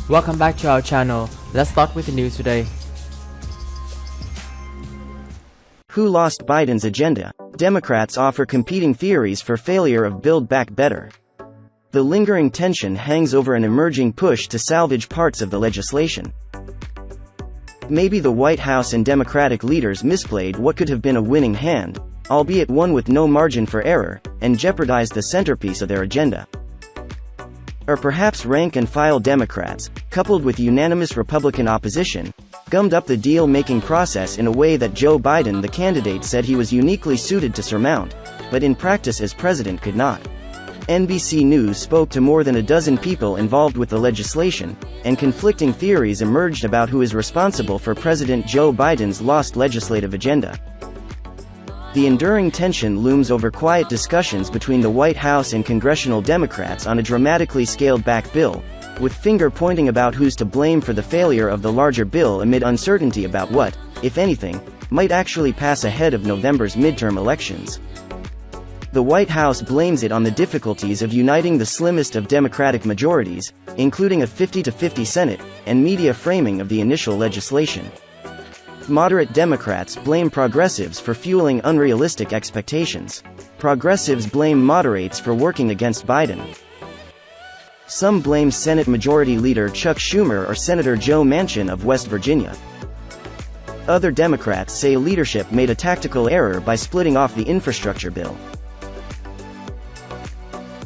Welcome back to our channel. Let's start with the news today. Who lost Biden's agenda? Democrats offer competing theories for failure of Build Back Better. The lingering tension hangs over an emerging push to salvage parts of the legislation. Maybe the White House and Democratic leaders misplayed what could have been a winning hand, albeit one with no margin for error, and jeopardized the centerpiece of their agenda. Or perhaps rank-and-file Democrats, coupled with unanimous Republican opposition, gummed up the deal-making process in a way that Joe Biden, the candidate, said he was uniquely suited to surmount, but in practice as president could not. NBC News spoke to more than a dozen people involved with the legislation, and conflicting theories emerged about who is responsible for President Joe Biden's lost legislative agenda. The enduring tension looms over quiet discussions between the White House and congressional Democrats on a dramatically scaled-back bill, with finger-pointing about who's to blame for the failure of the larger bill amid uncertainty about what, if anything, might actually pass ahead of November's midterm elections. The White House blames it on the difficulties of uniting the slimmest of Democratic majorities, including a 50-50 Senate, and media framing of the initial legislation. Moderate Democrats blame progressives for fueling unrealistic expectations. Progressives blame moderates for working against Biden. Some blame Senate Majority Leader Chuck Schumer or Senator Joe Manchin of West Virginia. Other Democrats say leadership made a tactical error by splitting off the infrastructure bill.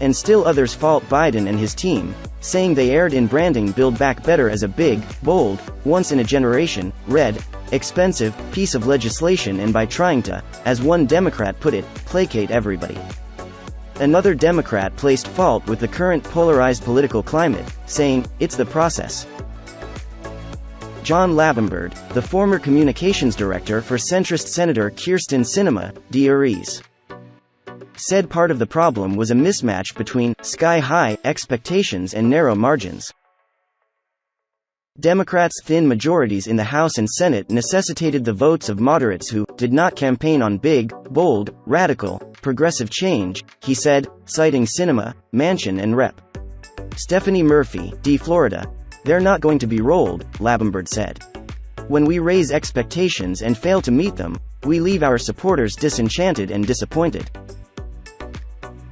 And still others fault Biden and his team, saying they erred in branding Build Back Better as a big, bold, once-in-a-generation, red, expensive piece of legislation and by trying to, as one Democrat put it, placate everybody. Another Democrat placed fault with the current polarized political climate, saying, "It's the process." John Lavenberg, the former communications director for centrist Senator Kyrsten Sinema, DREs, said part of the problem was a mismatch between sky-high expectations and narrow margins. Democrats' thin majorities in the House and Senate necessitated the votes of moderates who did not campaign on big, bold, radical, progressive change, he said, citing Sinema, Manchin and Rep. Stephanie Murphy, D. Florida. "They're not going to be rolled," Lavenberg said. "When we raise expectations and fail to meet them, we leave our supporters disenchanted and disappointed."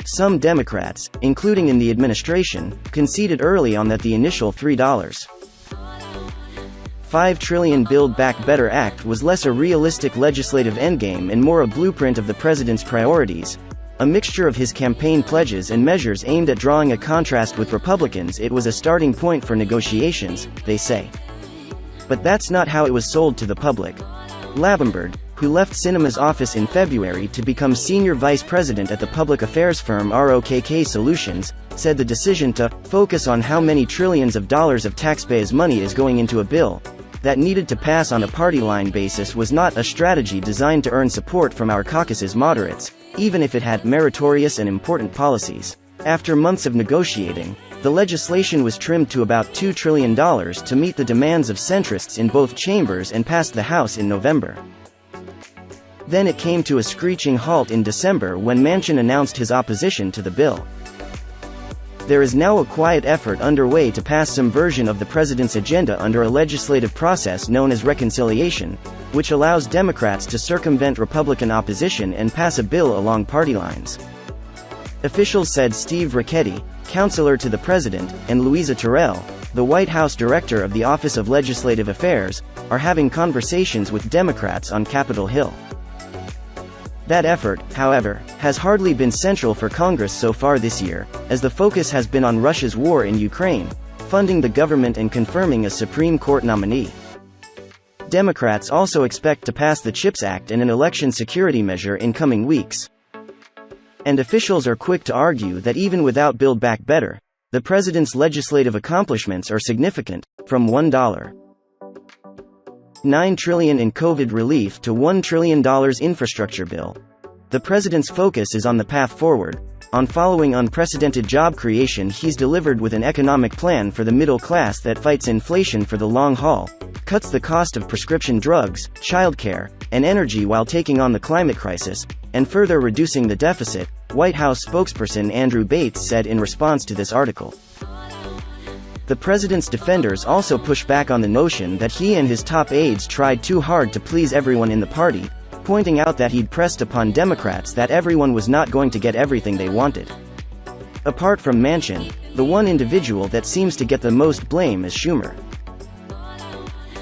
Some Democrats, including in the administration, conceded early on that the initial $3.5 trillion Build Back Better Act was less a realistic legislative endgame and more a blueprint of the president's priorities, a mixture of his campaign pledges and measures aimed at drawing a contrast with Republicans. It was a starting point for negotiations, they say. But that's not how it was sold to the public. Lavenberg, who left Sinema's office in February to become senior vice president at the public affairs firm ROKK Solutions, said the decision to focus on how many trillions of dollars of taxpayers' money is going into a bill that needed to pass on a party line basis was not a strategy designed to earn support from our caucus's moderates, even if it had meritorious and important policies. After months of negotiating, the legislation was trimmed to about $2 trillion to meet the demands of centrists in both chambers and passed the House in November. Then it came to a screeching halt in December when Manchin announced his opposition to the bill. There is now a quiet effort underway to pass some version of the president's agenda under a legislative process known as reconciliation, which allows Democrats to circumvent Republican opposition and pass a bill along party lines. Officials said Steve Ricchetti, counselor to the president, and Louisa Terrell, the White House director of the Office of Legislative Affairs, are having conversations with Democrats on Capitol Hill. That effort, however, has hardly been central for Congress so far this year, as the focus has been on Russia's war in Ukraine, funding the government and confirming a Supreme Court nominee. Democrats also expect to pass the CHIPS Act and an election security measure in coming weeks. And officials are quick to argue that even without Build Back Better, the president's legislative accomplishments are significant, from $1.9 trillion in COVID relief to $1 trillion infrastructure bill. The president's focus is on the path forward, on following unprecedented job creation he's delivered with an economic plan for the middle class that fights inflation for the long haul, cuts the cost of prescription drugs, childcare, and energy while taking on the climate crisis, and further reducing the deficit, White House spokesperson Andrew Bates said in response to this article. The president's defenders also push back on the notion that he and his top aides tried too hard to please everyone in the party, pointing out that he'd pressed upon Democrats that everyone was not going to get everything they wanted. Apart from Manchin, the one individual that seems to get the most blame is Schumer.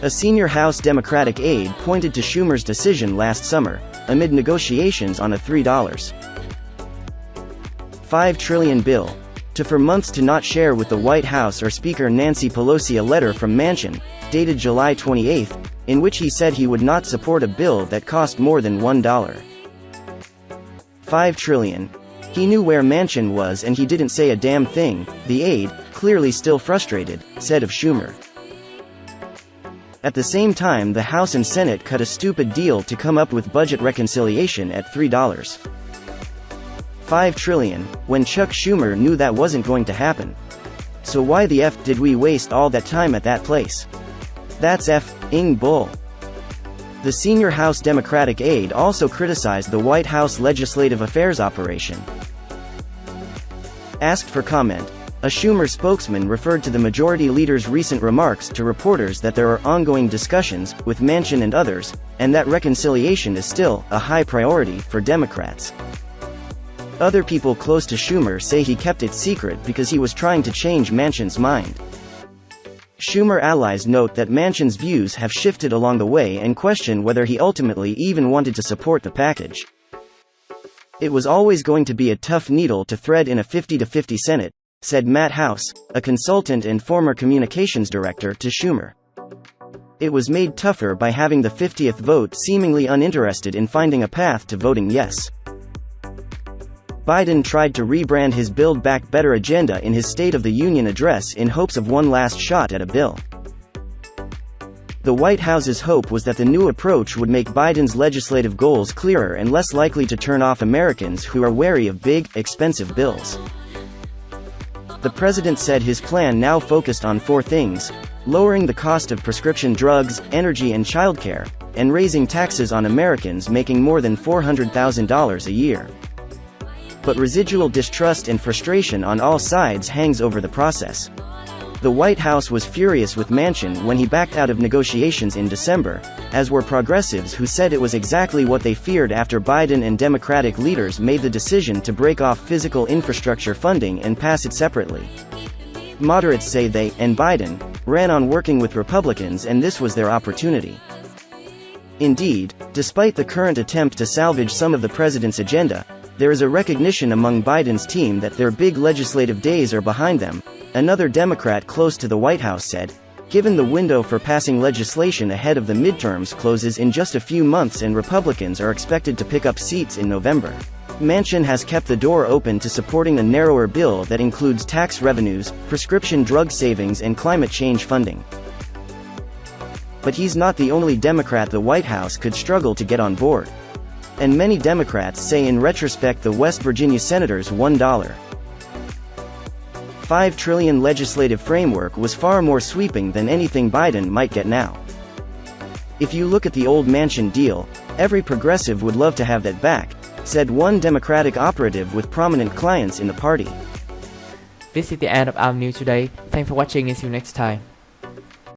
A senior House Democratic aide pointed to Schumer's decision last summer, amid negotiations on a $3.5 trillion bill, for months to not share with the White House or Speaker Nancy Pelosi a letter from Manchin, dated July 28, in which he said he would not support a bill that cost more than $1.5 trillion. He knew where Manchin was and he didn't say a damn thing, the aide, clearly still frustrated, said of Schumer. At the same time, the House and Senate cut a stupid deal to come up with budget reconciliation at $3.5 trillion, when Chuck Schumer knew that wasn't going to happen. So why the F did we waste all that time at that place? That's F-ing bull. The senior House Democratic aide also criticized the White House Legislative Affairs operation. Asked for comment, a Schumer spokesman referred to the majority leader's recent remarks to reporters that there are ongoing discussions with Manchin and others, and that reconciliation is still a high priority for Democrats. Other people close to Schumer say he kept it secret because he was trying to change Manchin's mind. Schumer allies note that Manchin's views have shifted along the way and question whether he ultimately even wanted to support the package. It was always going to be a tough needle to thread in a 50-50 Senate, said Matt House, a consultant and former communications director to Schumer. It was made tougher by having the 50th vote seemingly uninterested in finding a path to voting yes. Biden tried to rebrand his Build Back Better agenda in his State of the Union address in hopes of one last shot at a bill. The White House's hope was that the new approach would make Biden's legislative goals clearer and less likely to turn off Americans who are wary of big, expensive bills. The president said his plan now focused on four things: lowering the cost of prescription drugs, energy and childcare, and raising taxes on Americans making more than $400,000 a year. But residual distrust and frustration on all sides hangs over the process. The White House was furious with Manchin when he backed out of negotiations in December, as were progressives who said it was exactly what they feared after Biden and Democratic leaders made the decision to break off physical infrastructure funding and pass it separately. Moderates say they, and Biden, ran on working with Republicans and this was their opportunity. Indeed, despite the current attempt to salvage some of the president's agenda, there is a recognition among Biden's team that their big legislative days are behind them, another Democrat close to the White House said, given the window for passing legislation ahead of the midterms closes in just a few months and Republicans are expected to pick up seats in November. Manchin has kept the door open to supporting a narrower bill that includes tax revenues, prescription drug savings and climate change funding. But he's not the only Democrat the White House could struggle to get on board. And many Democrats say in retrospect the West Virginia senator's $1.5 trillion legislative framework was far more sweeping than anything Biden might get now. If you look at the old Manchin deal, every progressive would love to have that back, said one Democratic operative with prominent clients in the party. This is the end of our news today. Thanks for watching and see you next time.